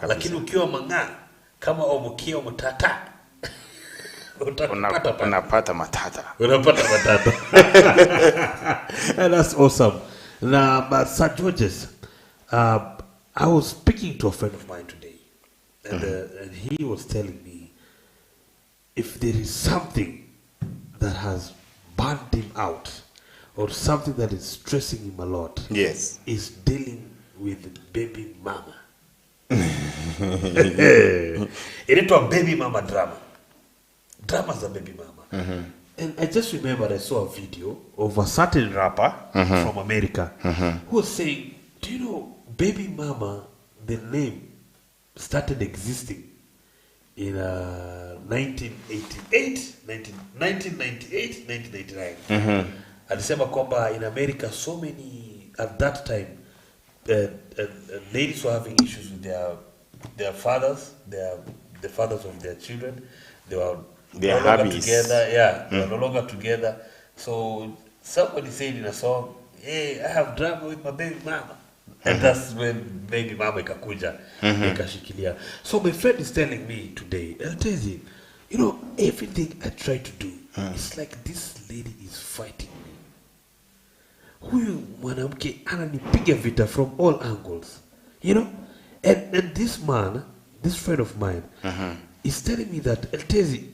Lakini ukiwa mang'aa kama omukia omutata unapata matata. And that's awesome. Now, but Sir Georges, I was speaking to a friend of mine today, and he was telling me if there is something that has burned him out or something that is stressing him a lot, Yes, is dealing with baby mama. Inaitwa baby mama drama. Dramas of baby mama. And I just remembered I saw a video of a certain rapper from America who was saying, do you know, baby mama, the name started existing in 1998, 1999. Alisema kwamba in America so many, at that time, ladies were having issues with their fathers, the fathers of their children. They were no longer together. Yeah, they were no longer together. So somebody said in a song, hey, I have drama with my baby mama. And that's when baby mama ikakuja, ikashikilia. So my friend is telling me today, I'll tell you, you know, everything I try to do, it's like this lady is fighting me. Huyu mwanamke ananipiga vita from all angles, you know. And this man, this friend of mine, is telling me that, I'll tell you,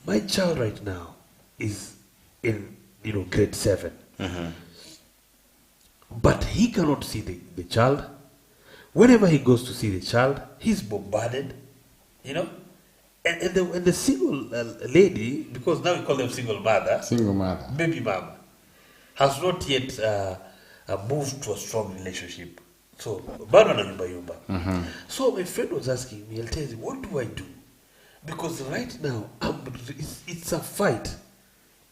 my child right now is in, you know, grade 7. But he cannot see the child. Whenever he goes to see the child, he's bombarded, you know. And the single lady, because now we call them single mother, baby mama, has not yet moved to a strong relationship. So, bado na yumba. So my friend was asking me, I'll tell you, what do I do? Because right now, it's a fight.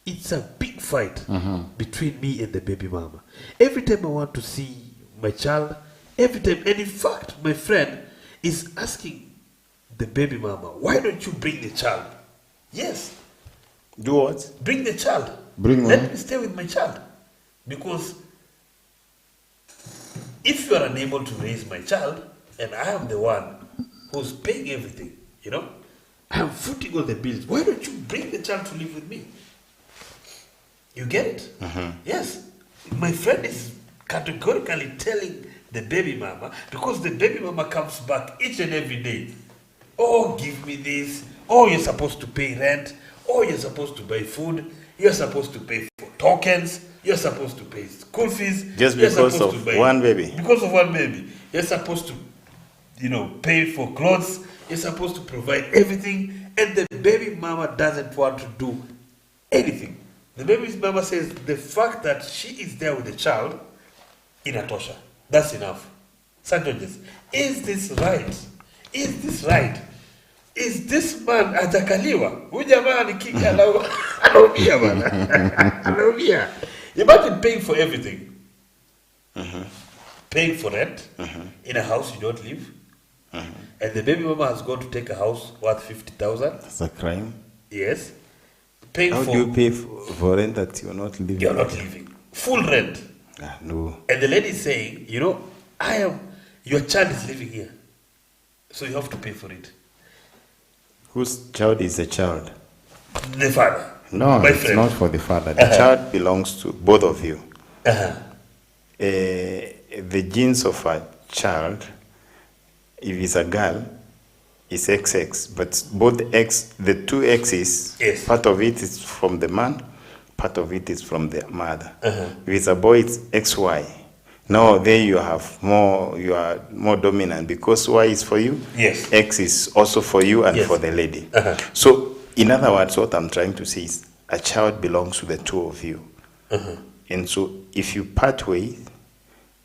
It's a big fight between me and the baby mama. Every time I want to see my child, every time, and in fact, my friend is asking the baby mama, why don't you bring the child? Yes. Do what? Bring the child. Let me stay with my child. Because if you are unable to raise my child, and I am the one who's paying everything, you know, I am footing all the bills, why don't you bring the child to live with me? You get it? Yes. My friend is categorically telling the baby mama, because the baby mama comes back each and every day. Oh, give me this. Oh, you're supposed to pay rent. Oh, you're supposed to buy food. You're supposed to pay for tokens. You're supposed to pay school fees. Just because of one baby. Because of one baby. You're supposed to, you know, pay for clothes. You're supposed to provide everything. And the baby mama doesn't want to do anything. The baby mama says the fact that she is there with the child, inatosha. That's enough. Sir Georges, is this right? Is this right? Is this man ajakaliwa? Huyu jamaa ni kiki anaumia bana. Anaumia. Imagine paying for everything. Paying for rent in a house you don't live. And the baby mama has gone to take a house worth 50,000. That's a crime. Yes. How do you pay for rent that you're not living? You're not living. Full rent. No. And the lady is saying, you know, your child is living here. So you have to pay for it. Whose child is the child? The father. No, my it's friend. not for the father. The child belongs to both of you. The genes of a child, if it's a girl, is XX, but both the two X's, yes. Part of it is from the man, part of it is from the mother. If it's a boy, it's XY. Now there you are more dominant because Y is for you, yes. X is also for you and yes. for the lady. So in other words, what I'm trying to say is a child belongs to the two of you. And so if you part ways,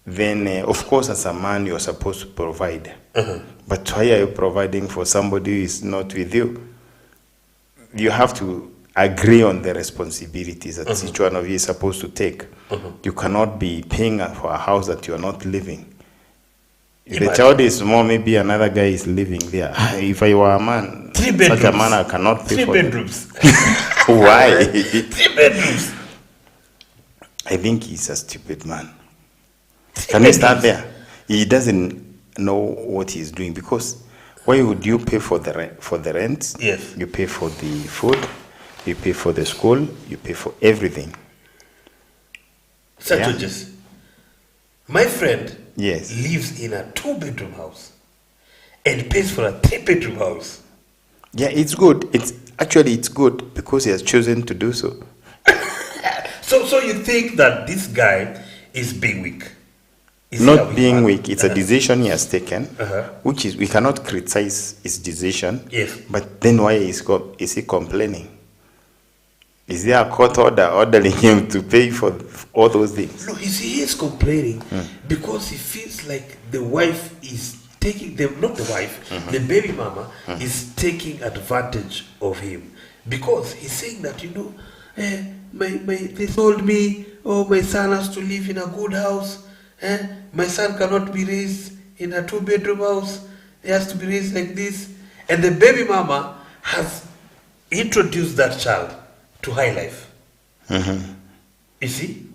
then of course as a man you're supposed to provide. But why are you providing for somebody who is not with you? You have to agree on the responsibilities that each one of you is supposed to take. You cannot be paying for a house that you are not living. If the child is small, maybe another guy is living there. If I were a man, such a man I cannot pay for 3 bedrooms. Why? 3 bedrooms. I think he's a stupid man. Can we start there? He doesn't know what he's doing, because why would you pay for the rent? Yes. You pay for the food, you pay for the school, you pay for everything. Sir Georges, my friend Yes. lives in a 2-bedroom house and pays for a 3-bedroom house. Yeah, it's good. It's good because he has chosen to do so. So you think that this guy is being weak? Is Not being weak. It's a decision he has taken, which is, we cannot criticize his decision. Yes. But then why is he complaining? Is there a court order ordering him to pay for all those things? No, he is complaining because he feels like the wife is taking them, not the wife, the baby mama is taking advantage of him, because he's saying that, they told me, oh, my son has to live in a good house. My son cannot be raised in a 2-bedroom house. He has to be raised like this. And the baby mama has introduced that child to high life. You see?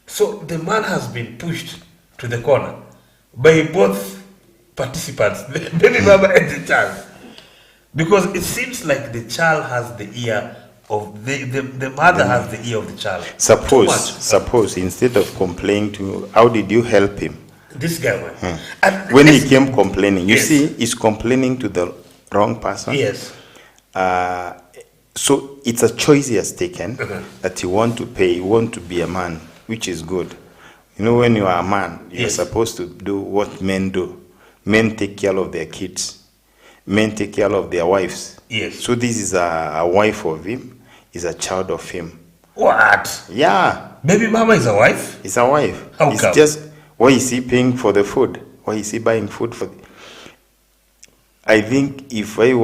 So the man has been pushed to the corner by both participants, the baby mama and the child. Because it seems like the child has the ear of the mother has the ear of the child. Suppose instead of complaining to, how did you help him? This guy went. When he came complaining, you see, he's complaining to the wrong person. Yes. So it's a choice he has taken that he want to pay, he want to be a man, which is good. When you are a man, you're supposed to do what men do. Men take care of their kids. Men take care of their wives. Yes. So this is a wife of him, is a child of him. What? Yeah. Baby mama is a wife? It's a wife. How it's come? Just, why is he paying for the food? Why is he buying food for I think if I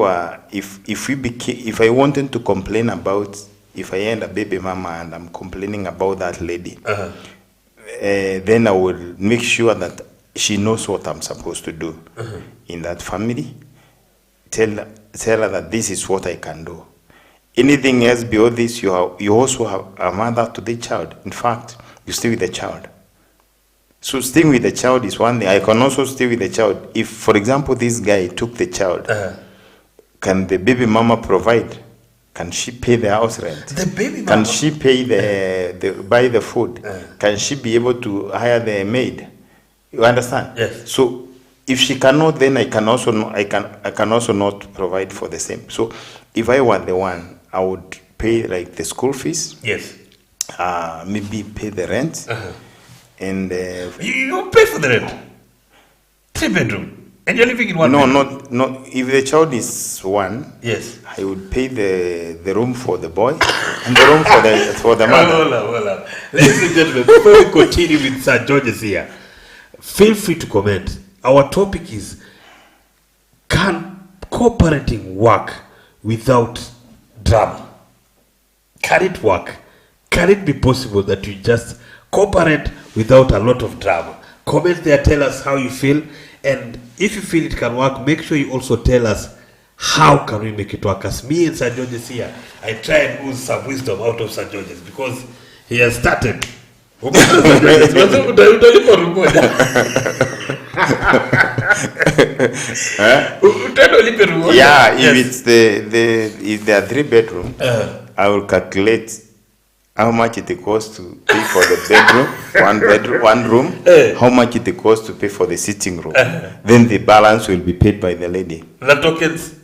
wanted to complain about, if I end a baby mama and I'm complaining about that lady, then I will make sure that she knows what I'm supposed to do in that family. Tell her that this is what I can do. Anything else beyond this, you also have a mother to the child. In fact, you stay with the child. So staying with the child is one thing. I can also stay with the child. If, for example, this guy took the child, can the baby mama provide? Can she pay the house rent? The baby mama? Can she pay buy the food? Can she be able to hire the maid? You understand? Yes. So if she cannot, then I can also not provide for the same. So if I were the one, I would pay like the school fees. Yes. Maybe pay the rent. And you pay for the rent. 3-bedroom, and you're living in one. No, not if the child is one. Yes. I would pay the room for the boy and the room for the mother. Hold on. Ladies and gentlemen, before we continue with Sir Georges here, feel free to comment. Our topic is: can co-parenting work without drama? Can it work? Can it be possible that you just co-parent without a lot of drama? Comment there, tell us how you feel, and if you feel it can work, make sure you also tell us how can we make it work. As me and Sir Georges here, I try and ooze some wisdom out of Sir Georges because he has started. Yeah, if if they are 3-bedroom, I will calculate how much it costs to pay for the one room, how much it costs to pay for the sitting room. Then the balance will be paid by the lady. The tokens?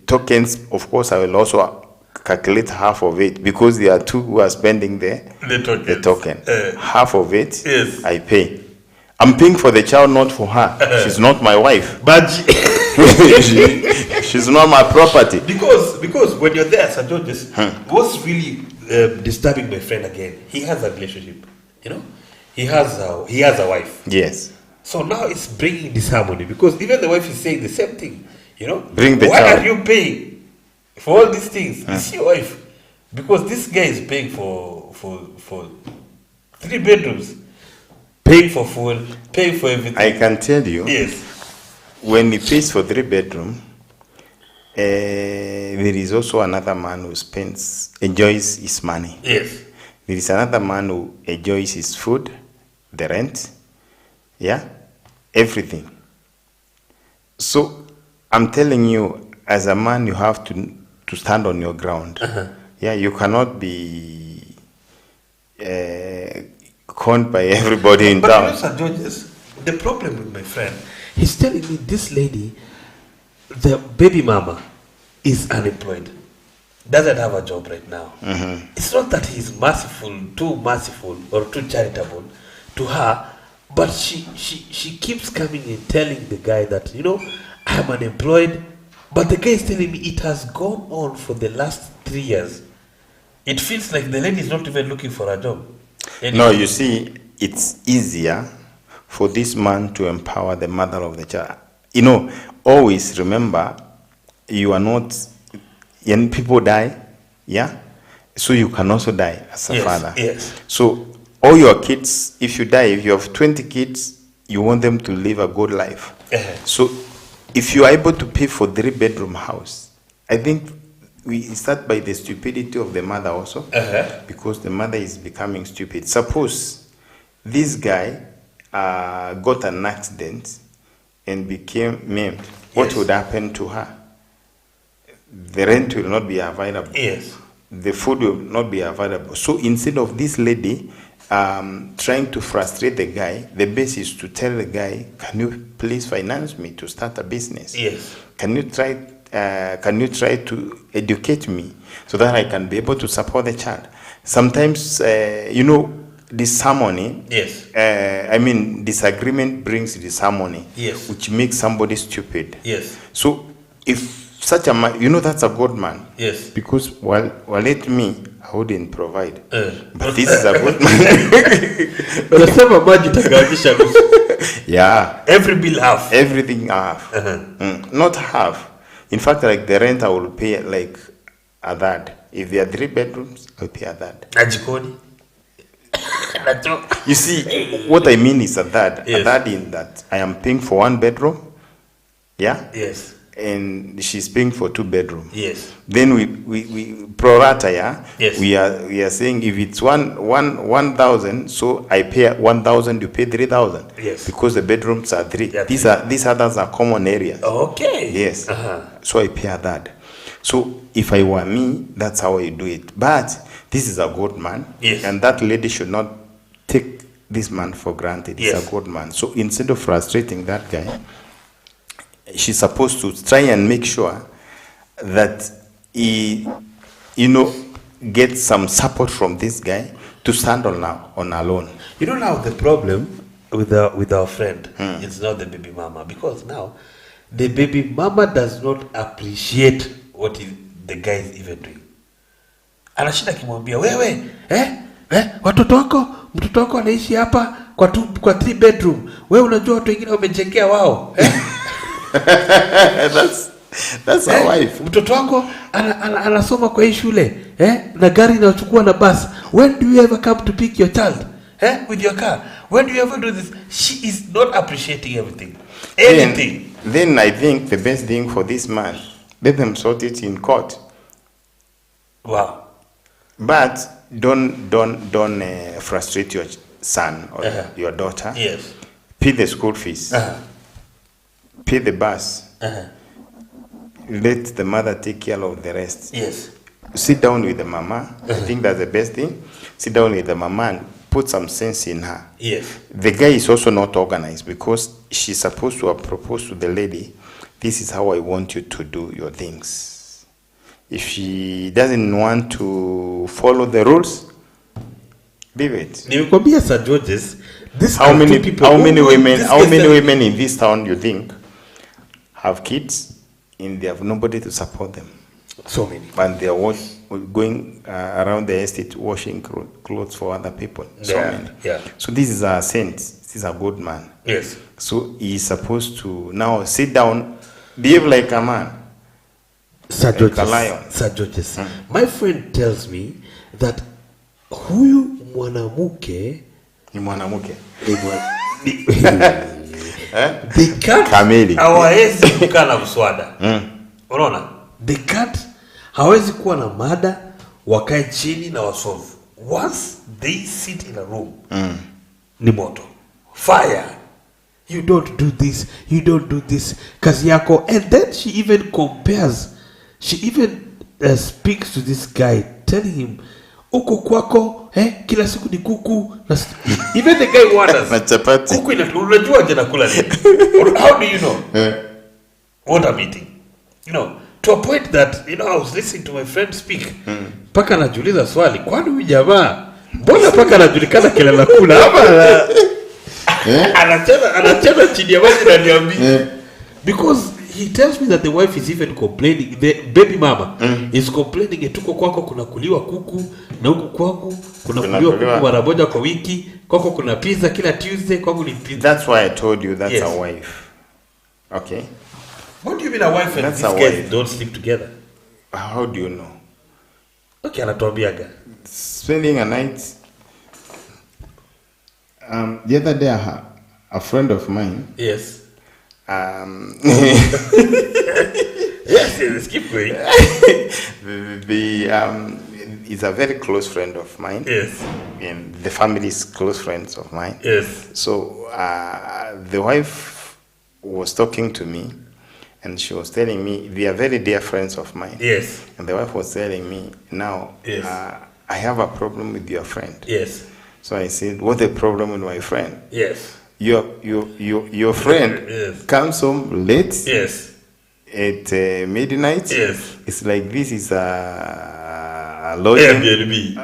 Tokens, of course, I will also calculate half of it because there are two who are spending the token. Half of it, yes. I pay. I'm paying for the child, not for her. She's not my wife. But she's not my property. Because when you're there, Sir Georges, what's really disturbing my friend again? He has a relationship, He has a wife. Yes. So now it's bringing disharmony because even the wife is saying the same thing, Bring the Why child. are you paying for all these things? It's your wife. Because this guy is paying for 3 bedrooms, paying for food, paying for everything. I can tell you. Yes. When he pays for 3-bedroom, there is also another man who enjoys his money. Yes. There is another man who enjoys his food, the rent, yeah, everything. So I'm telling you, as a man, you have to stand on your ground. Yeah, you cannot be conned by everybody in town. But Sir Georges, the problem with my friend, he's telling me this lady, the baby mama, is unemployed, doesn't have a job right now. It's not that he's too merciful or too charitable to her, but she keeps coming and telling the guy that, I'm unemployed, but the guy is telling me it has gone on for the last 3 years. It feels like the lady is not even looking for a job anymore. No, you see, it's easier for this man to empower the mother of the child. Always remember, you are not, and people die, yeah? So you can also die as a father. Yes. So all your kids, if you die, if you have 20 kids, you want them to live a good life. So if you are able to pay for 3-bedroom house, I think we start by the stupidity of the mother also, because the mother is becoming stupid. Suppose this guy got an accident and became maimed. What would happen to her? The rent will not be available. Yes. The food will not be available. So instead of this lady trying to frustrate the guy, the best is to tell the guy, can you please finance me to start a business? Yes. Can you try to educate me so that I can be able to support the child? Sometimes, disharmony. Yes. Disagreement brings disharmony. Yes. Which makes somebody stupid. Yes. So if such a man, that's a good man. Yes. Because while let me, I wouldn't provide. But this is a good man. Yeah. Every bill half. Everything half. Not half. In fact, like the rent I will pay like a third. If there are 3 bedrooms, I'll pay a third. You see, what I mean is a third. Yes. A third in that I am paying for 1 bedroom. Yeah? Yes. And she's paying for 2 bedroom. Yes. Then we pro rata, yeah. Yes. We are saying if it's 1,000, so I pay 1,000, you pay 3,000. Yes. Because the bedrooms are 3. Yeah, These others are common areas. Okay. Yes. So I pay that. So if I were me, that's how I do it. But this is a good man. Yes. And that lady should not take this man for granted. He's Yes. a good man. So instead of frustrating that guy, she's supposed to try and make sure that he, gets some support from this guy to stand on alone. Now the problem with our friend is not the baby mama, because now the baby mama does not appreciate what the guy is even doing. Anashinda kimwambia wewe, mtoto wako anaishi hapa kwa 3 bedroom. Wewe unajua watu wengine wamejengea wao. That's our wife. Mtoto wako anasoma kwa hii shule, na gari inachukua na bus. When do you ever come to pick your child? With your car? When do you ever do this? She is not appreciating everything. Then I think the best thing for this man, let them sort it in court. Wow. But don't frustrate your son or your daughter. Yes. Pay the school fees. Pay the bus. Let the mother take care of the rest. Yes. Sit down with the mama. I think that's the best thing. Sit down with the mama and put some sense in her. Yes. The guy is also not organized, because she's supposed to have proposed to the lady, this is how I want you to do your things. If she doesn't want to follow the rules, leave it. Nimekwambia Sir Georges, how many women in this town you think have kids and they have nobody to support them? So many. And they are going around the estate washing clothes for other people. So many. Yeah. So this is a saint. This is a good man. Yes. So he is supposed to now sit down, behave like a man. Sir Georges, like a lion. Sir Georges, my friend tells me that huyu mwanamke ni mwanamke. They can't hawezi kukaa na mswada. Unaona? They can't, hawezi kuwa na mada, wakae chini na wasolve. Once they sit in a room, ni moto. Fire. You don't do this. You don't do this. Kazi yako. And then she even compares. She even speaks to this guy, telling him, "Uko kwako, kila siku ni kuku." Even the guy wonders, "Kuku unajua je nakula nini?" How do you know? What I'm eating? You know, to a point that, you know, I was listening to my friend speak. Paka anajiuliza swali, kwani huyu jamaa mbona paka anajulikana kila nakula? Ama anacheza chini ya maji na niambia. Because he tells me that the wife is even complaining, the baby mama is complaining, tuko kwako kuna kuliwa kuku na huku kwangu kuna kuliwa kuku mara moja kwa wiki, kwako kuna pizza kila Tuesday, kwangu ni pizza. That's why I told you that's a wife. Okay. What do you mean a wife and these guys don't sleep together? How do you know? Okay, anatuambiaga. Spending a night. The other day, a friend of mine. Yes. Yes, keep going. Is a very close friend of mine. Yes. And the family is close friends of mine. Yes. So the wife was talking to me, and she was telling me they are very dear friends of mine. Yes. And the wife was telling me, now, yes. I have a problem with your friend. Yes. So I said, what's the problem with my friend? Yes. Your friend yes. comes home late. Yes. At midnight. Yes. It's like this is a lodging. Airbnb.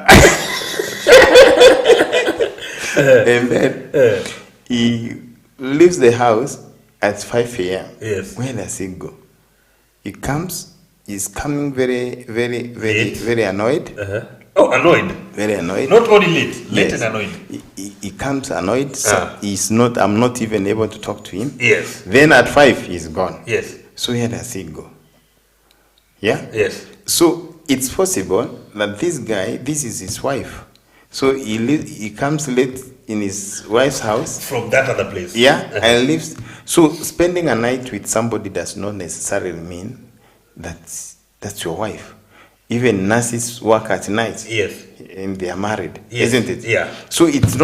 And then he leaves the house at 5 a.m. Yes. Where does he go? He comes. He's coming very, very, very, very annoyed. Oh, annoyed. Very annoyed. Not only late. Late and annoyed. He comes annoyed. So he's not. I'm not even able to talk to him. Yes. Then at 5 he's gone. Yes. So where does he go? Yeah. Yes. So it's possible that this guy, this is his wife. So he comes late in his wife's house. From that other place. Yeah, and lives. So spending a night with somebody does not necessarily mean that that's your wife. Even nurses work at night. Yes. And they are married, yes. Isn't it? Yeah. So it's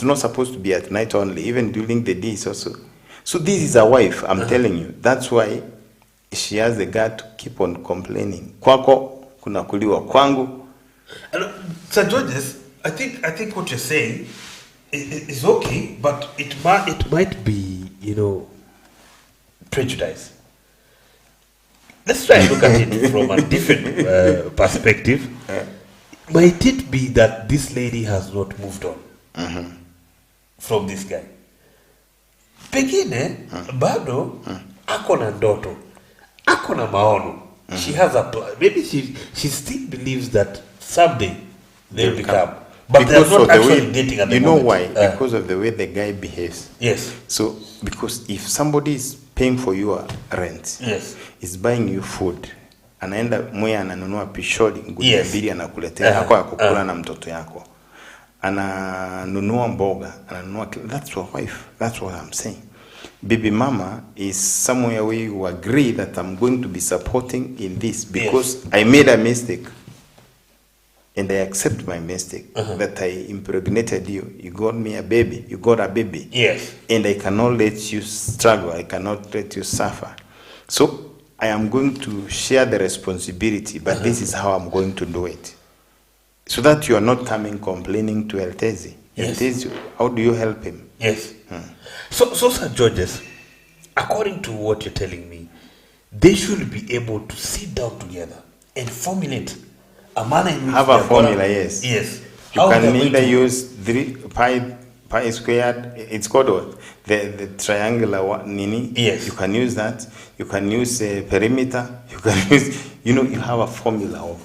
not supposed to be at night only. Even during the day also. So this is a wife. I'm telling you. That's why she has the guts to keep on complaining. Kwako kuna kuliwa kwangu. Sir Georges, I think what you're saying is okay, but it might be, you know, prejudice. Let's try and look at it from a different perspective. Might it be that this lady has not moved on from this guy? Pengine bado ako na ndoto, ako na maono. She has a plan. Maybe she still believes that someday they'll become. But they're not actually dating at the moment. You know why? Because of the way the guy behaves. Yes. So, because if somebody is paying for your rent, yes, is buying you food, anaenda mwe ananunua pishori ngunia mbili anakuletea hako ya kukula na mtoto yako, ananunua mboga, ananunua, that's your wife. That's what I'm saying. Baby mama is somewhere where you agree that I'm going to be supporting in this because I made a mistake. And I accept my mistake that I impregnated you. You got me a baby. You got a baby. Yes. And I cannot let you struggle. I cannot let you suffer. So I am going to share the responsibility, but this is how I'm going to do it. So that you are not coming complaining to Eltezi. Yes. Eltezi, how do you help him? Yes. So Sir Georges, according to what you're telling me, they should be able to sit down together and formulate a manner in which have a formula, yes. Yes. You can either use pi squared. It's called what? The triangular one, nini. Yes. You can use that. You can use perimeter. You can use. You know, you have a formula of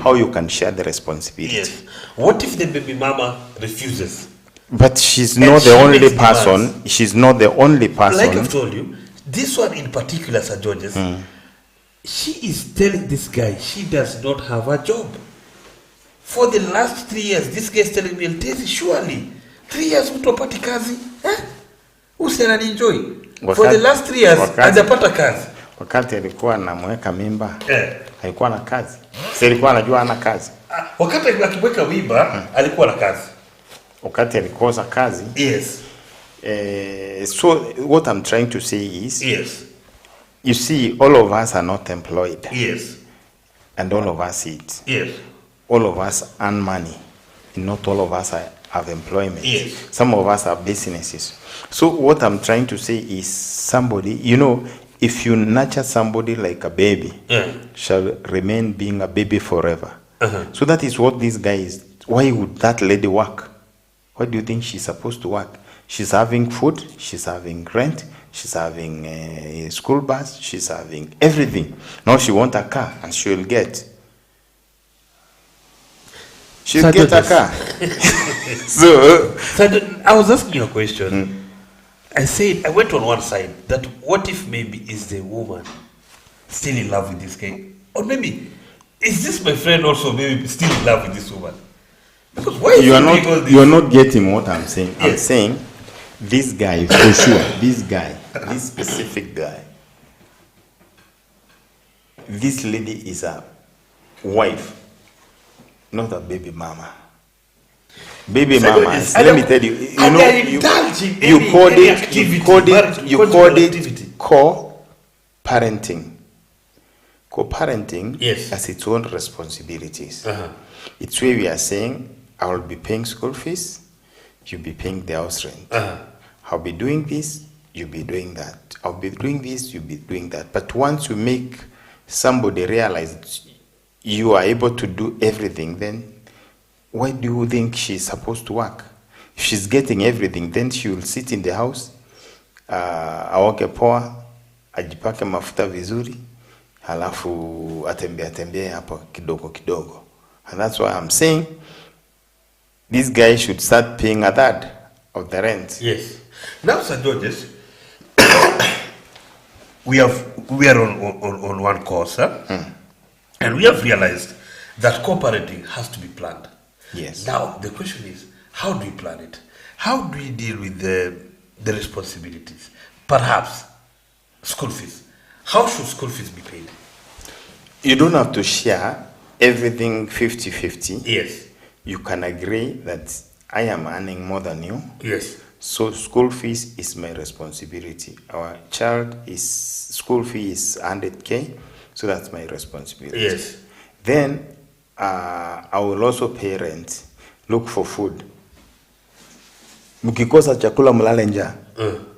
how you can share the responsibility. Yes. What if the baby mama refuses? But she's not the only person. She's not the only person. Like I've told you, this one in particular, Sir Georges. She is telling this guy she does not have a job. For the last 3 years, this guy is telling me, Eltezi, surely 3 years utopati kazi? Usiana enjoy. For the last 3 years, hajapata kazi. Wakati alikuwa anamweka mimba, alikuwa na kazi. Sasa alikuwa anajua ana kazi. Wakati akimweka mimba, alikuwa na kazi. Wakati alikosa kazi, yes, So what I'm trying to say is, yes, you see, all of us are not employed. yes, And all of us eat. yes, All of us earn money. Not all of us have employment. yes. Some of us have businesses. So what I'm trying to say is, somebody, if you nurture somebody like a baby, shall remain being a baby forever. So that is what this guy is. Why would that lady work? Why do you think she's supposed to work? She's having food, she's having rent, she's having a school bus, she's having everything. Now she wants a car, and she'll get. She'll get a car. So I was asking you a question. I said, I went on one side, that what if maybe is the woman still in love with this guy? Or maybe, is this my friend also maybe still in love with this woman? Because why is you are not getting what I'm saying. Yes. I'm saying, this guy, for sure, this specific guy, this lady is a wife, not a baby mama. Baby mama, let me tell you, you called it co-parenting. Co-parenting has its own responsibilities. It's where we are saying, I will be paying school fees, you'll be paying the house rent. I'll be doing this, you'll be doing that. I'll be doing this, you'll be doing that. But once you make somebody realize you are able to do everything, then why do you think she's supposed to work? If she's getting everything, then she will sit in the house, aoke poa, ajipake mafuta vizuri, halafu atembee hapo kidogo kidogo. And that's why I'm saying this guy should start paying a third of the rent. Yes. Now, Sir Georges, we are on one course, and we have realized that co-parenting has to be planned. Yes. Now, the question is, how do we plan it? How do we deal with the responsibilities? Perhaps school fees. How should school fees be paid? You don't have to share everything 50-50. Yes. You can agree that I am earning more than you. Yes. So school fees is my responsibility. Our child school fee is 100K, so that's my responsibility. Yes. Then I will also pay rent, look for food. Mukikosa chakula mulale njaa,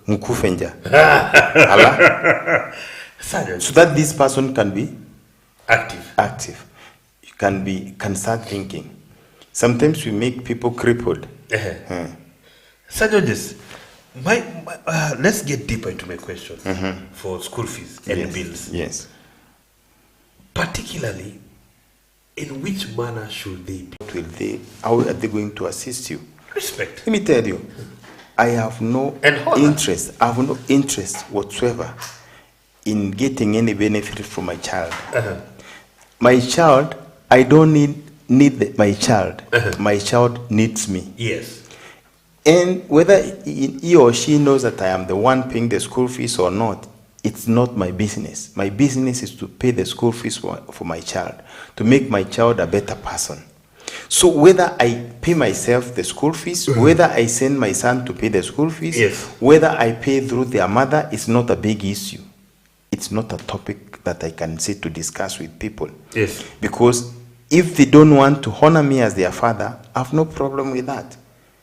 mkufe njaa. So that this person can be active. You can start thinking. Sometimes we make people crippled. Sir Georges, let's get deeper into my question for school fees and bills. Yes. Particularly, in which manner should they be? How are they going to assist you? Respect. Let me tell you, I have no interest. I have no interest whatsoever in getting any benefit from my child. My child, I don't need my child. My child needs me. Yes. And whether he or she knows that I am the one paying the school fees or not, it's not my business. My business is to pay the school fees for my child, to make my child a better person. So whether I pay myself the school fees, whether I send my son to pay the school fees, whether I pay through their mother, it's not a big issue. It's not a topic that I can sit to discuss with people. Yes. Because if they don't want to honor me as their father, I have no problem with that.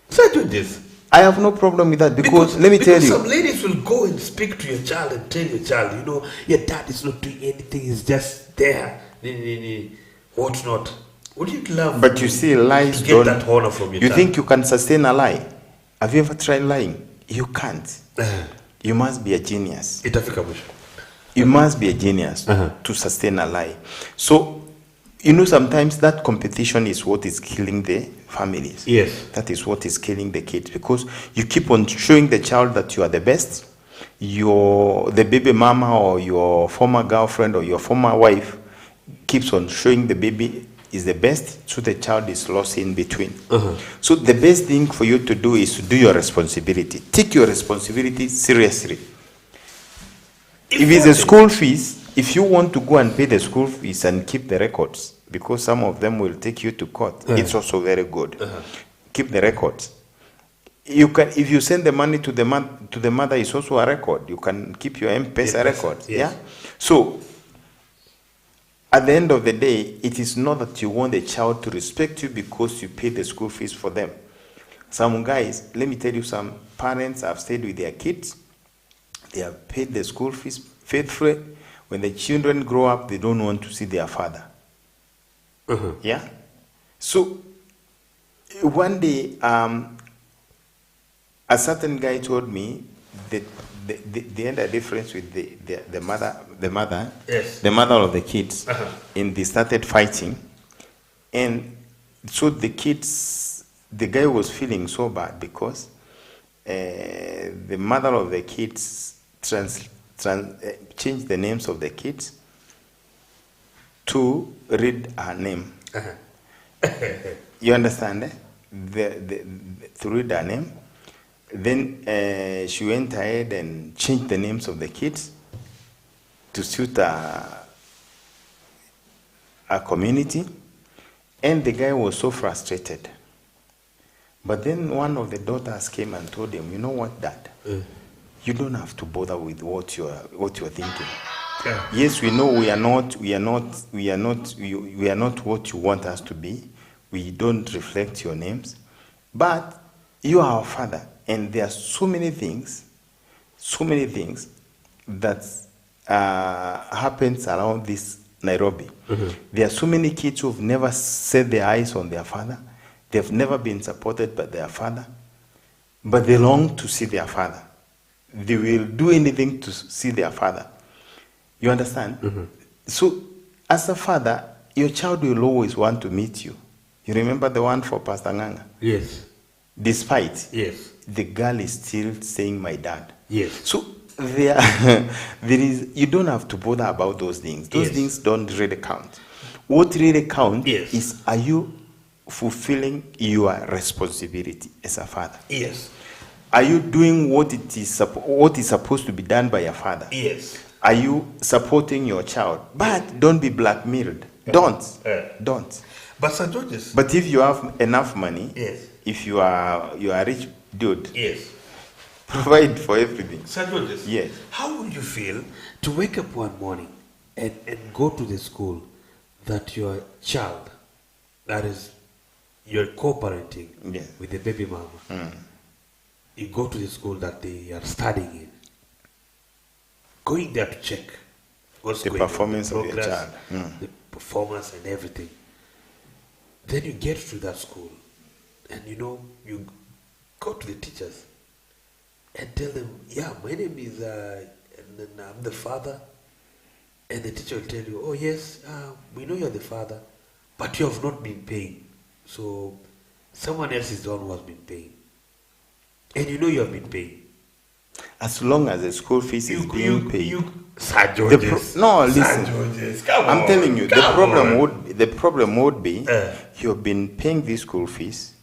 So I do this. I have no problem with that because let me tell you. Some ladies will go and speak to your child and tell your child, your dad is not doing anything, he's just there. What not? Would you love But you see, lies to get that honor from your child? You think you can sustain a lie? Have you ever tried lying? You can't. You must be a genius. You must be a genius to sustain a lie. So, sometimes that competition is what is killing the families. Yes. That is what is killing the kids because you keep on showing the child that you are the best. The baby mama or your former girlfriend or your former wife keeps on showing the baby is the best, so the child is lost in between. So the best thing for you to do is to do your responsibility. Take your responsibility seriously. If it's a school fees, if you want to go and pay the school fees and keep the records, because some of them will take you to court, it's also very good. Keep the records. You can, if you send the money to the mother, it's also a record. You can keep your M-Pesa record. Yes. Yeah. So at the end of the day, it is not that you want the child to respect you because you pay the school fees for them. Some guys, let me tell you, some parents have stayed with their kids. They have paid the school fees faithfully. When the children grow up, they don't want to see their father. Yeah. So one day, a certain guy told me that the end of difference with the mother, yes, the mother of the kids, and they started fighting, and so the guy was feeling so bad because the mother of the kids changed the names of the kids to read her name. You understand? To read her name. Then she went ahead and changed the names of the kids to suit a community. And the guy was so frustrated. But then one of the daughters came and told him, you know what, Dad? You don't have to bother with what you're thinking. Yeah. Yes, we know we are not what you want us to be. We don't reflect your names. But you are our father. And there are so many things that happens around this Nairobi. There are so many kids who have never set their eyes on their father. They've never been supported by their father, but they long to see their father. They will do anything to see their father. You understand? So, as a father, your child will always want to meet you. You remember the one for Pastor Nganga? Yes. Despite, yes, the girl is still saying my dad. Yes. So there is, you don't have to bother about those things. Those things don't really count. What really counts is, are you fulfilling your responsibility as a father? Yes. Are you doing what is supposed to be done by your father? Yes. Are you supporting your child? But don't be blackmailed. Don't. Don't. But Sir Georges. But if you have enough money, yes, if you are a rich dude, yes, provide for everything. Sir Georges, yes. How would you feel to wake up one morning and go to the school that your child, that is, you're co-parenting with the baby mama, you go to the school that they are studying in, going there to check what's the going performance on, the progress, of your child, the performance and everything. Then you get to that school and you go to the teachers and tell them, yeah, my name is, and I'm the father. And the teacher will tell you, oh yes, we know you're the father, but you have not been paying. So someone else is the one who has been paying. And you have been paying. As long as the school fees is being paid. Sir Georges. No, listen. Sir Georges, come on. I'm telling you, the problem would be you've been paying these school fees.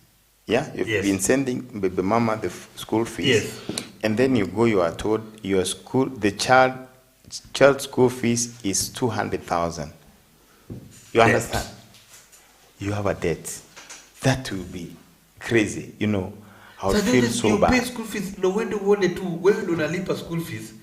Yeah, you've been sending baby mama the school fees. Yes. And then you are told the child's school fees is 200,000. You understand? You have a debt. That will be crazy. I would feel so bad. You pay school fees. No, when do unalipa school fees,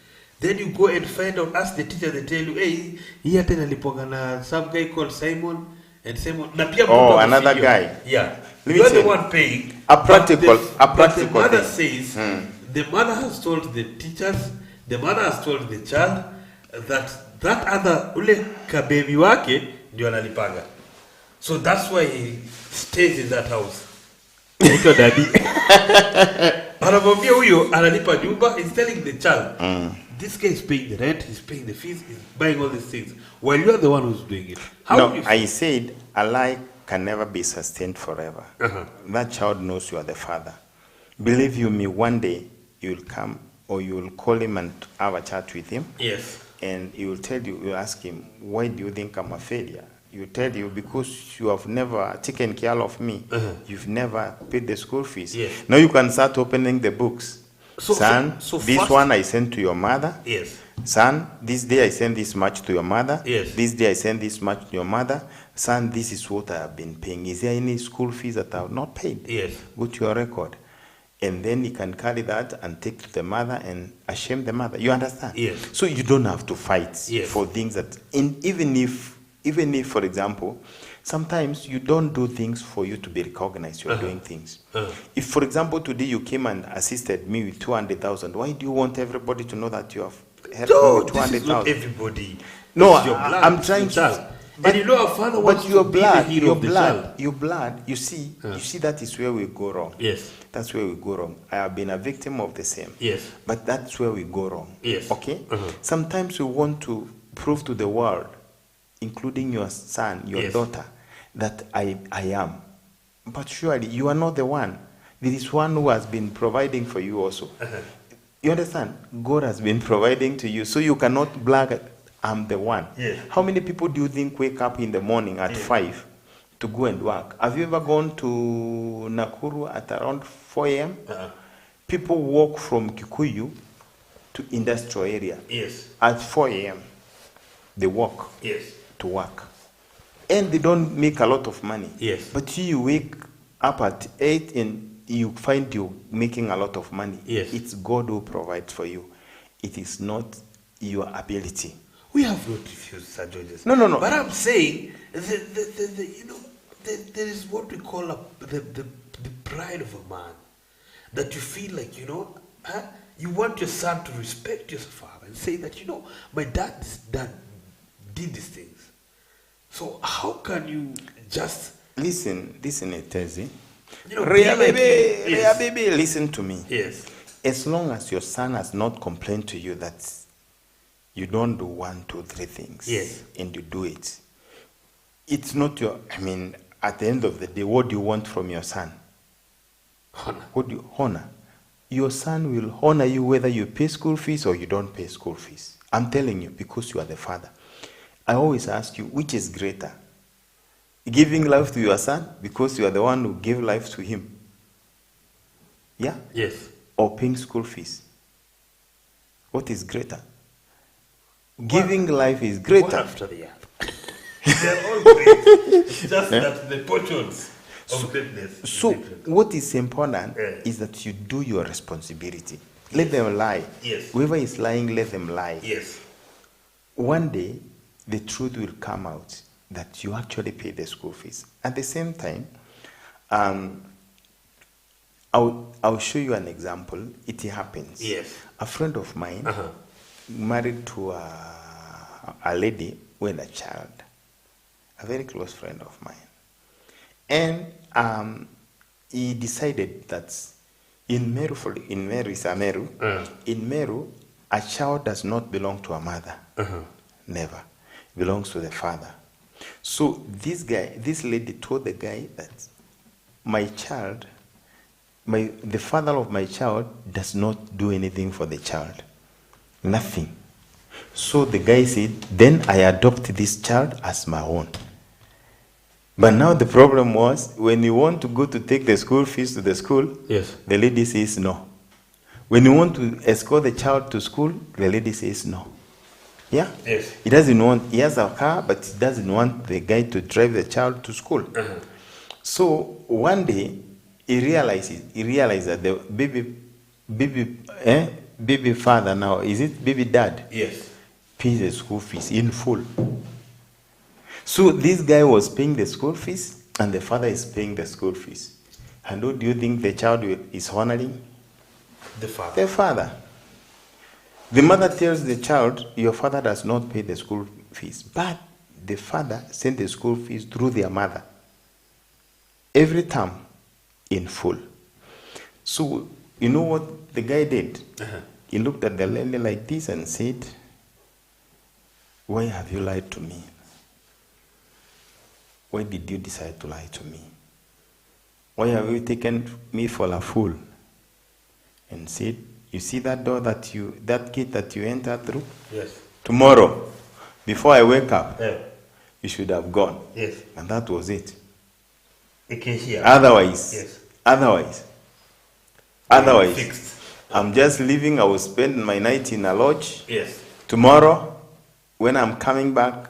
then you go and find out, ask the teacher, they tell you, hey, hii hata naliponga na some guy called Simon, and Simon. Another guy. Yeah. You're the one paying. A practical but the mother says, the mother has told the teachers, the mother has told the child that other ule kabebi wake ndio analipanga. So that's why he stays in that house. Naitwa daddy. Anamwambia huyo analipa nyumba, he's telling the child, this guy is paying the rent, he's paying the fees, he's buying all these things, while you're the one who's doing it. I said a lie can never be sustained forever. That child knows you are the father. Believe you me, one day you will come or you will call him and have a chat with him. Yes. And he will tell you, you ask him, why do you think I'm a failure? He will tell you, because you have never taken care of me. You've never paid the school fees. Yes. Now you can start opening the books. Son, this one I sent to your mother. Yes. Son, this day I sent this much to your mother. Yes. This day I sent this much to your mother. Son, this is what I have been paying. Is there any school fees that I have not paid? Yes. Go to your record. and then he can carry that and take to the mother and ashame the mother. You understand? Yes. So you don't have to fight Yes. for things that, even if, for example, sometimes you don't do things for you to be recognized. You're doing things. If, for example, today you came and assisted me with 200,000, why do you want everybody to know that you have helped me with 200,000? This is not everybody. No, It's your blood, I'm trying to. But you know, our father wants your to blood, be the hero of the child. your blood. You see, that is where we go wrong. Yes. That's where we go wrong. I have been a victim of the same. Yes. But that's where we go wrong. Yes. Okay. Sometimes we want to prove to the world, including your son, your daughter, that I am. But surely you are not the one. There is one who has been providing for you also. You understand? God has been providing to you, so you cannot brag. I'm the one. Yes. How many people do you think wake up in the morning at 5 to go and work? Have you ever gone to Nakuru at around 4 a.m.? People walk from Kikuyu to industrial area. Yes. At 4 a.m. They walk to work. And they don't make a lot of money. Yes. But you wake up at 8 and you find you making a lot of money. Yes. It's God who provides for you. It is not your ability. We have not refused, Sir Georges. No. But I'm saying, you know, there is what we call the pride of a man. That you feel like, you know, you want your son to respect your father and say that, you know, my dad did these things. So how can you just... Listen, Etezi. You know, baby, listen to me. Yes. As long as your son has not complained to you that you don't do 1, 2, 3 things, yes, and you do it, it's not your, at the end of the day, what do you want from your son? Honor. What do you honor? Your son will honor you whether you pay school fees or you don't pay school fees. I'm telling you, because you are the father. I always ask you, which is greater? Giving life to your son because you are the one who gave life to him. Yeah? Yes. Or paying school fees. What is greater? Giving life is greater. One after the other. They're all great. It's just that the portions of greatness. So what is important is that you do your responsibility. Let them lie. Yes. Whoever is lying, let them lie. Yes. One day, the truth will come out that you actually pay the school fees. At the same time, I'll show you an example. It happens. Yes. A friend of mine married to a lady with a child, a very close friend of mine. And he decided that in Meru, in Meru, a child does not belong to a mother. Never. It belongs to the father. So this lady told the guy that my child, the father of my child does not do anything for the child. Nothing. So the guy said, then I adopt this child as my own. But now the problem was, when you want to go to take the school fees to the school, yes, the lady says no. When you want to escort the child to school, the lady says no. Yeah? Yes. He doesn't want, he has a car, but he doesn't want the guy to drive the child to school. So one day, he realized that the baby father now, is it baby dad? Yes. Pays the school fees in full. So this guy was paying the school fees, and the father is paying the school fees. And who do you think the child is honoring? The father. The father. The mother tells the child, your father does not pay the school fees. But the father sent the school fees through their mother. Every term, in full. So, you know what the guy did? He looked at the lady like this and said, why have you lied to me? Why did you decide to lie to me? Why have you taken me for a fool? And said, you see that door that gate that you enter through? Yes. Tomorrow, before I wake up, you should have gone. Yes. And that was it. Otherwise, fixed. I'm just leaving. I will spend my night in a lodge. Yes. Tomorrow, when I'm coming back,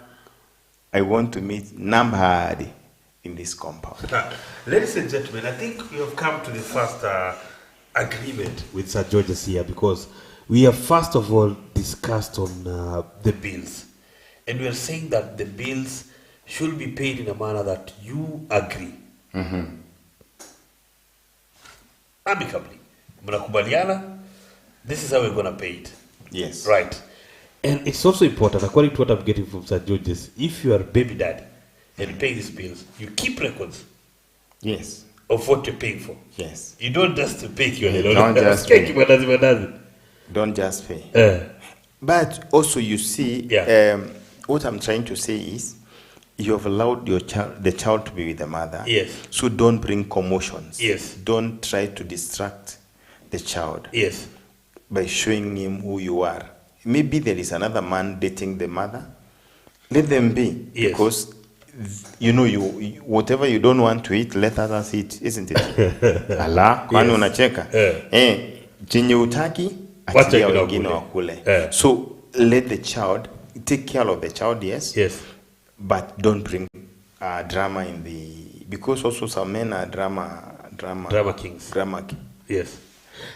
I want to meet Namhadi in this compound. Ladies and gentlemen, I think we have come to the first agreement with Sir George's here, because we have first of all discussed on the bills, and we are saying that the bills should be paid in a manner that you agree. Amicably. Mnakubaliana, this is how we're going to pay it. Yes. Right. And it's also important, according to what I'm getting from Sir George's, if you are a baby daddy and you pay these bills, you keep records. Yes. Of what you're paying for. Yes. You don't just pay your Don't just pay. Don't just pay. But also, you see, what I'm trying to say is, you have allowed the child to be with the mother. Yes. So don't bring commotions. Yes. Don't try to distract the child. Yes. By showing him who you are. Maybe there is another man dating the mother. Let them be. Yes. Because you whatever you don't want to eat, let others eat, isn't it? Allah, kwani unacheka? Chenye utaki, achilia wengine wakule. So let the child take care of the child, yes. Yes. But don't bring drama in because also some men are drama kings. Yes.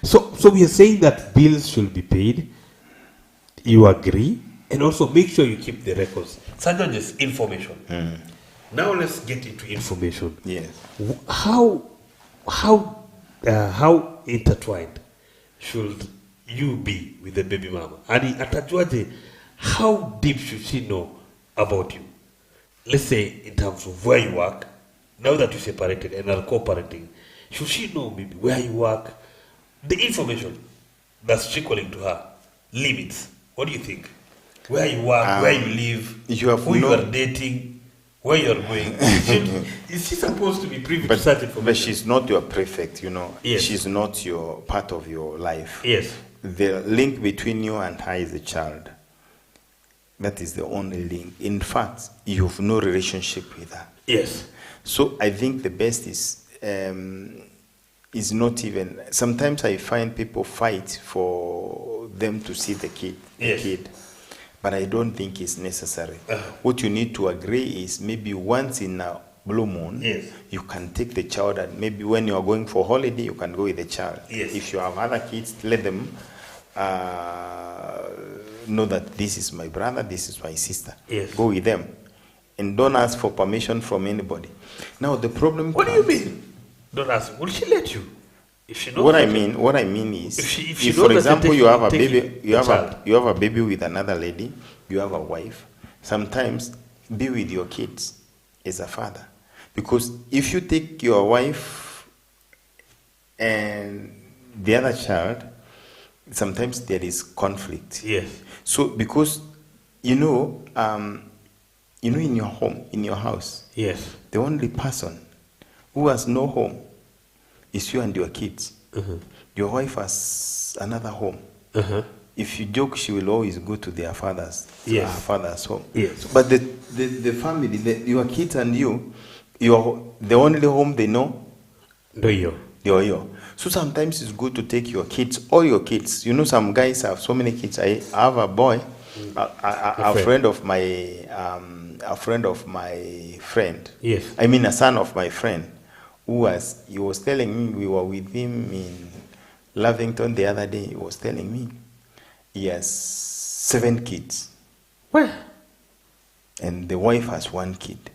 So we are saying that bills should be paid. You agree, and also make sure you keep the records. Such as just information. Now let's get into information. Yes. How intertwined should you be with the baby mama? And atajuaje, how deep should she know about you? Let's say in terms of where you work, now that you separated and are co-parenting, should she know maybe where you work? The information that's trickling to her, limits. What do you think? Where you work, where you live, who you are dating, where you are going. Is she supposed to be privy to such information? But she's not your prefect, Yes. She's not your part of your life. Yes. The link between you and her is the child. That is the only link. In fact, you have no relationship with her. Yes. So I think the best is not even. Sometimes I find people fight for them to see the kid. Yes. But I don't think it's necessary. What you need to agree is maybe once in a blue moon, yes, you can take the child, and maybe when you are going for holiday, you can go with the child. Yes. If you have other kids, let them know that this is my brother, this is my sister. Yes. Go with them. And don't ask for permission from anybody. Now the problem What do you mean? Don't ask. Will she let you? If she knows what I mean is, if for example, you have a baby, you have a baby with another lady, you have a wife. Sometimes be with your kids as a father, because if you take your wife and the other child, sometimes there is conflict. Yes. So because in your home, in your house, yes, the only person who has no home is you and your kids. Your wife has another home. If you joke, she will always go to their father's, her father's home. Yes. But the family, your kids and you, the only home they know, Yo. So sometimes it's good to take your kids, all your kids. Some guys have so many kids. I have a boy, a friend of my friend. Yes. I mean, a son of my friend. He was telling me, we were with him in Lavington the other day. He was telling me he has 7 kids. Where? And the wife has 1 kid.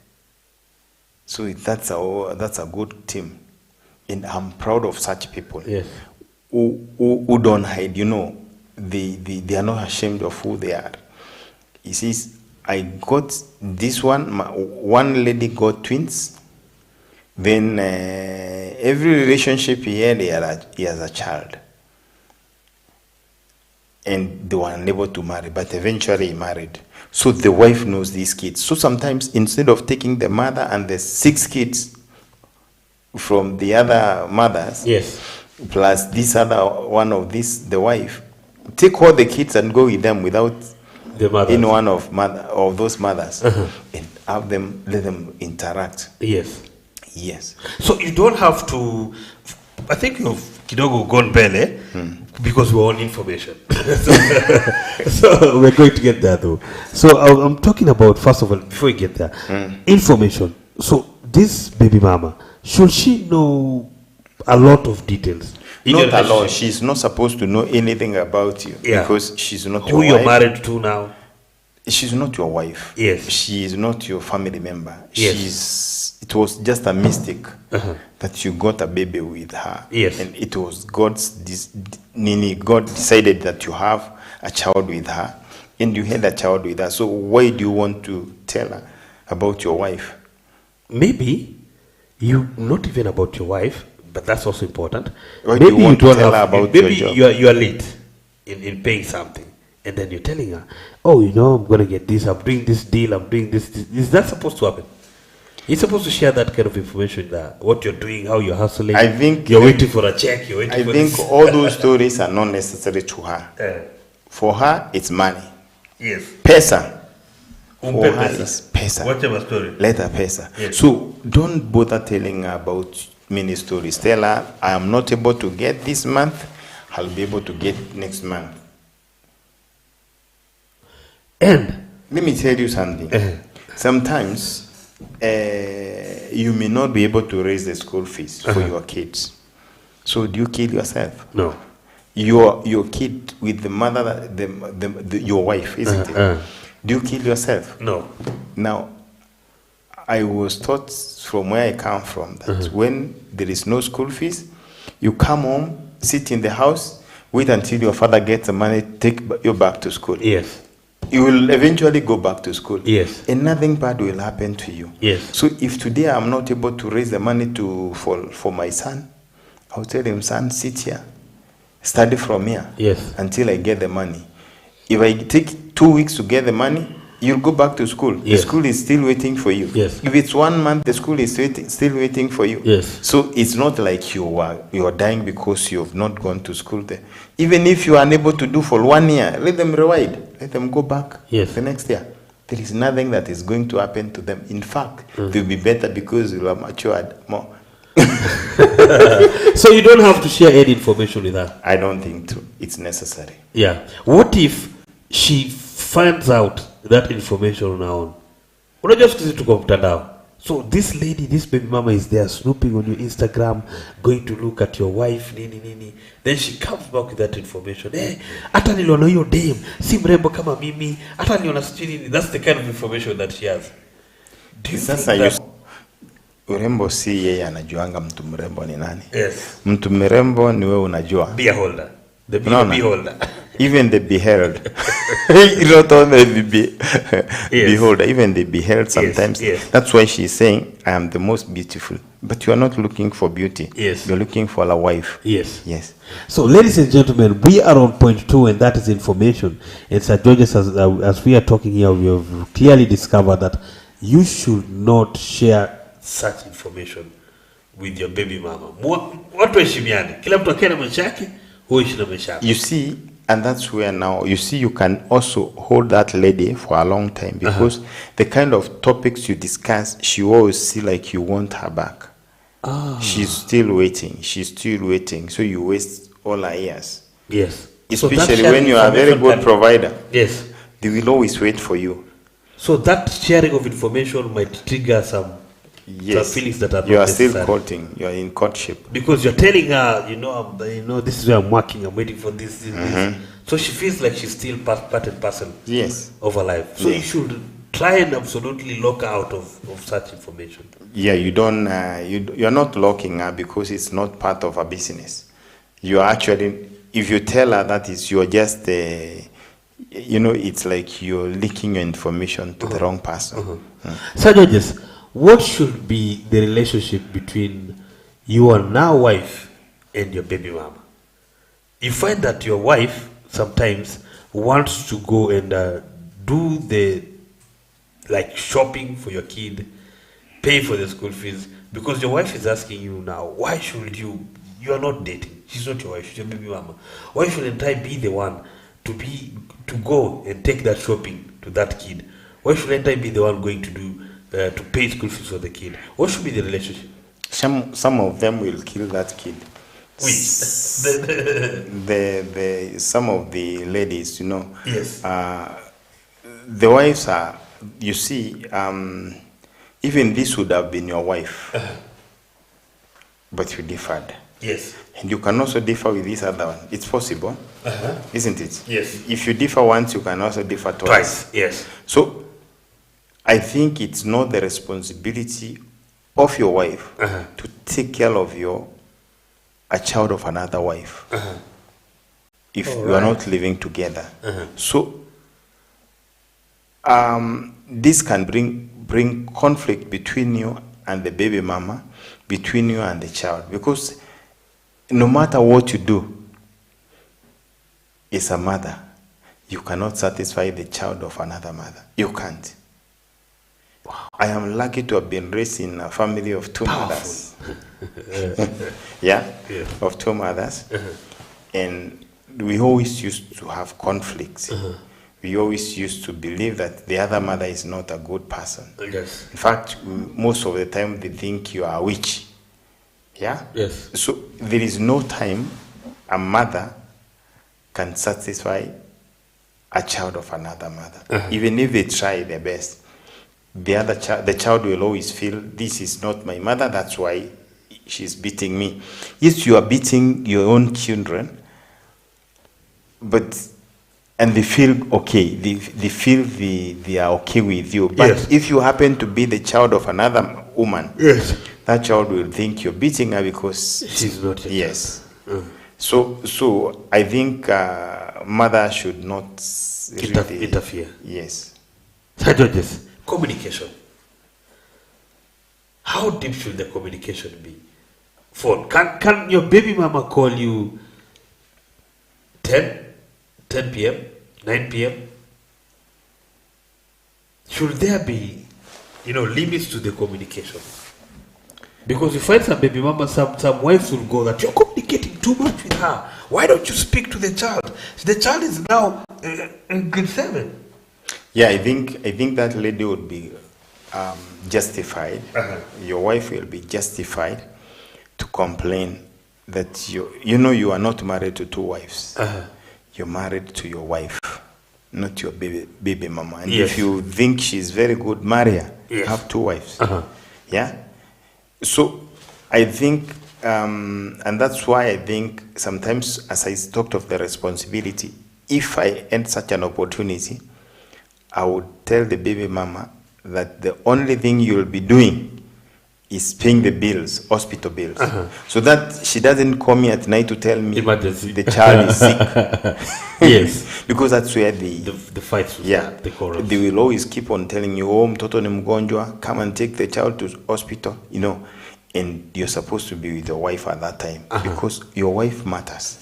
So that's a good team. And I'm proud of such people. Yes. Who don't hide, they are not ashamed of who they are. He says, I got this one lady got twins. Then every relationship he had, he has a child. And they were unable to marry, but eventually he married. So the wife knows these kids. So sometimes instead of taking the mother and the 6 kids from the other mothers, yes, plus this other one of the wife, take all the kids and go with them without any one of those mothers, and let them interact. Yes. Yes. So you don't have to. I think you've kidogo gone bele because we're on information. so we're going to get there though. So I'm talking about, first of all, before we get there, information. So this baby mama, should she know a lot of details Not at all. She's not supposed to know anything about you because she's not your wife. Who you're married to now? She's not your wife. Yes. She is not your family member. Yes. It was just a mistake that you got a baby with her. Yes. And it was God decided that you have a child with her, and you had a child with her. So why do you want to tell her about your wife? Maybe you not even about your wife, but that's also important. Why maybe do you want to tell her about your job? Maybe you are late in paying something, and then you're telling her, oh, I'm going to get this, I'm doing this deal, I'm doing this. Is that supposed to happen? You're supposed to share that kind of information, what you're doing, how you're hustling. I think you're waiting for a check. I think all those stories are not necessary to her. For her, it's money. Yes. Pesa. For her, it's pesa. Whatever story. Let her pesa. Yes. So don't bother telling her about many stories. Tell her, I am not able to get this month. I'll be able to get next month. And let me tell you something. Sometimes you may not be able to raise the school fees for your kids. So do you kill yourself? No. Your kid with the mother, your wife, isn't it? Do you kill yourself? No. Now, I was taught from where I come from that when there is no school fees, you come home, sit in the house, wait until your father gets the money, take you back to school. Yes. You will eventually go back to school. Yes. And nothing bad will happen to you. Yes. So if today I'm not able to raise the money for my son, I'll tell him, son, sit here. Study from here. Yes. Until I get the money. If I take 2 weeks to get the money, you'll go back to school. Yes. The school is still waiting for you. Yes. If it's 1 month, the school is still waiting for you. Yes. So it's not like you are dying because you have not gone to school there. Even if you are unable to do for 1 year, let them rewind. Let them go back the next year. There is nothing that is going to happen to them. In fact, they'll be better because you are matured more. So you don't have to share any information with her? I don't think it's necessary. Yeah. What if she finds out that information on her own? What just to go down? So this lady, this baby mama is there snooping on your Instagram, going to look at your wife, nini. Then she comes back with that information. Hata niliona hiyo dem, si mrembo kama mimi, hata niliona sijui. That's the kind of information that she has. Do you think that urembo si yeye anajuanga mtu mrembo ni nani? Yes. Mtu mrembo ni wewe unajua. Beholder. The beholder. Even the beheld. You not only the beholder, even the beheld sometimes. Yes. That's why she's saying, I am the most beautiful. But you are not looking for beauty. Yes. You're looking for a wife. Yes. Yes. So, ladies and gentlemen, we are on point 2, and that is information. And Sir Georges, as we are talking here, we have clearly discovered that you should not share such information with your baby mama. Watu heshimiane. Kila mtu akae na maisha yake, huishi na maisha yake. You see, and that's where now, you see, you can also hold that lady for a long time because the kind of topics you discuss, she always see like you want her back. She's still waiting. So you waste all her years. Yes. Especially so when you are a very good provider. Yes. They will always wait for you. So that sharing of information might trigger some feelings that are you not are still necessary. courting. You are in courtship because you're telling her, this is where I'm working. I'm waiting for this. So she feels like she's still part and parcel. Yes. Of her life. So you should try and absolutely lock her out of such information. Yeah, you don't. You're not locking her because it's not part of her business. You are actually, if you tell her that you're just, it's like you're leaking your information to the wrong person. Sir Georges, what should be the relationship between your now wife and your baby mama? You find that your wife sometimes wants to go and do the shopping for your kid, pay for the school fees, because your wife is asking you now, why should you are not dating, she's not your wife, she's your baby mama, why shouldn't I be the one to go and take that shopping to that kid? Why shouldn't I be the one going to do to pay school fees for the kid? What should be the relationship? Some of them will kill that kid. Which? Some of the ladies, Yes. The wives are, you see, even this would have been your wife, but you differed. Yes. And you can also differ with this other one. It's possible, isn't it? Yes. If you differ once, you can also differ twice. Yes. So I think it's not the responsibility of your wife to take care of a child of another wife if you are not living together. So this can bring conflict between you and the baby mama, between you and the child, because no matter what you do as a mother, you cannot satisfy the child of another mother. You can't. Wow. I am lucky to have been raised in a family of two mothers. Of two mothers. And we always used to have conflicts. We always used to believe that the other mother is not a good person. Yes. In fact, most of the time they think you are a witch. Yeah? Yes. So there is no time a mother can satisfy a child of another mother. Even if they try their best, the child will always feel, this is not my mother, that's why she's beating me. Yes, you are beating your own children, and they feel okay. They feel they are okay with you. But if you happen to be the child of another woman, that child will think you're beating her because she's not your child. So I think mother should not interfere. Yes. Sir Georges, communication. How deep should the communication be? Can your baby mama call you 10 p.m., 9 p.m.? Should there be, limits to the communication? Because you find some baby mama, some wives will go that you're communicating too much with her. Why don't you speak to the child? The child is now in grade 7. Yeah, I think that lady would be justified. Your wife will be justified to complain that you are not married to two wives. You're married to your wife, not your baby mama. And if you think she's very good, marry her. Have two wives. Yeah. So I think, and that's why I think sometimes, as I talked of the responsibility, if I end such an opportunity, I would tell the baby mama that the only thing you'll be doing is paying the bills, hospital bills, so that she doesn't call me at night to tell me the child is sick. Yes, because that's where the fights. They will always keep on telling you, "Oh, mtoto ni mgonjwa, come and take the child to hospital." And you're supposed to be with your wife at that time because your wife matters.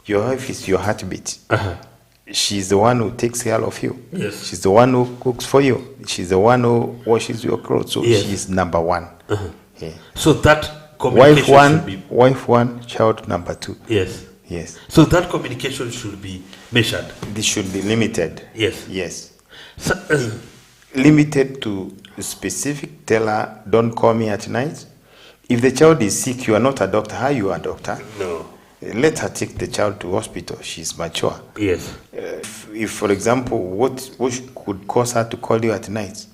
Your wife is your heartbeat. She's the one who takes care of you. Yes. She's the one who cooks for you. She's the one who washes your clothes. So she's number one. Yeah. So that communication should be... Wife one, child number two. Yes. Yes. So that communication should be measured. This should be limited. Yes. Yes. So, limited to specific. Tell her, don't call me at night. If the child is sick, you are not a doctor. How are you a doctor? No. Let her take the child to hospital. She's mature. Yes. If for example, what could cause her to call you at night?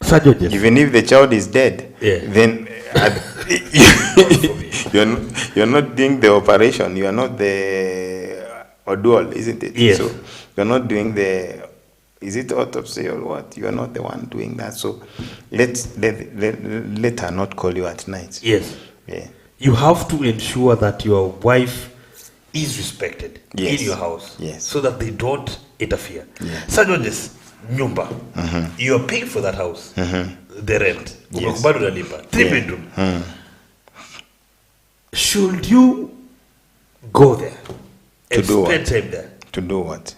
Even if the child is dead, then you're not doing the operation. You are not the dual, isn't it? Yes. So you're not doing the... Is it autopsy or what? You are not the one doing that. So let her not call you at night. Yes. Yeah. You have to ensure that your wife is respected in your house. Yes. So that they don't interfere. Yeah. Sir Georges, nyumba. You are paying for that house. The rent. Yes. 3 bedroom. Should you go there and spend time there? To do what?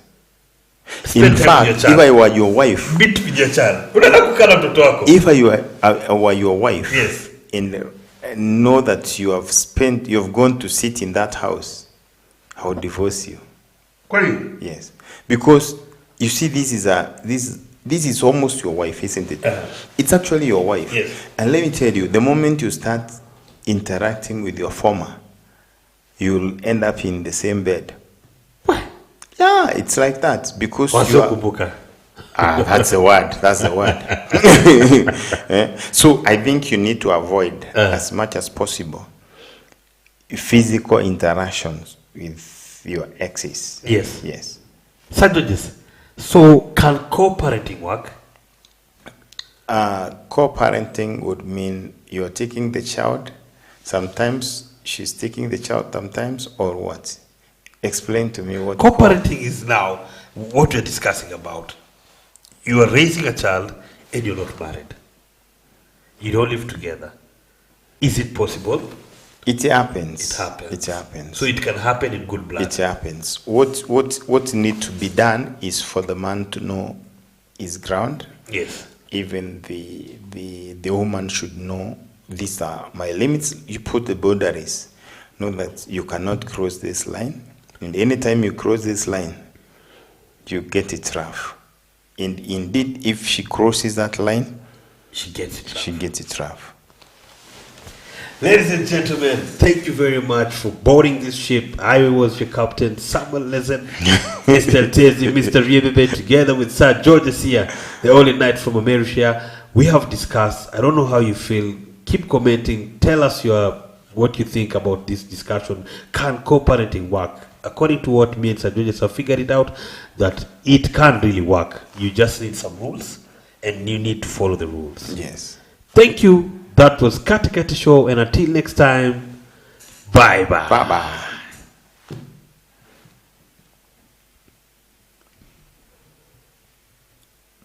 In fact, if I were your wife, meet with your child. If I were your wife, yes, and know that you have gone to sit in that house, I would divorce you. Yes, because you see, this is almost your wife, isn't it? It's actually your wife. Yes. And let me tell you, the moment you start interacting with your former, you'll end up in the same bed. Yeah, it's like that because you are, that's the word. That's the word. So I think you need to avoid as much as possible physical interactions with your exes. Yes. Yes. Sir Judges, so can co-parenting work? Co-parenting would mean you're taking the child, sometimes she's taking the child sometimes, or what? Explain to me what co-parenting is now what we're discussing about. You are raising a child and you're not married. You don't live together. Is it possible? It happens. It happens. It happens. So it can happen in good blood. It happens. What needs to be done is for the man to know his ground. Yes. Even the woman should know, these are my limits. You put the boundaries. Know that you cannot cross this line. And anytime you cross this line, you get it rough. And indeed, if she crosses that line, she gets it rough. She gets it rough. Ladies and gentlemen, thank you very much for boarding this ship. I was your captain, Samuel Lezen, Mr. Tezi, Mr. Riebebe, together with Sir George here, the only knight from America. We have discussed. I don't know how you feel. Keep commenting. Tell us what you think about this discussion. Can co-parenting work? According to what me and Sir George have figured it out, that it can really work. You just need some rules, and you need to follow the rules. Yes. Thank you. That was Katikati Show, and until next time, bye-bye. Bye-bye.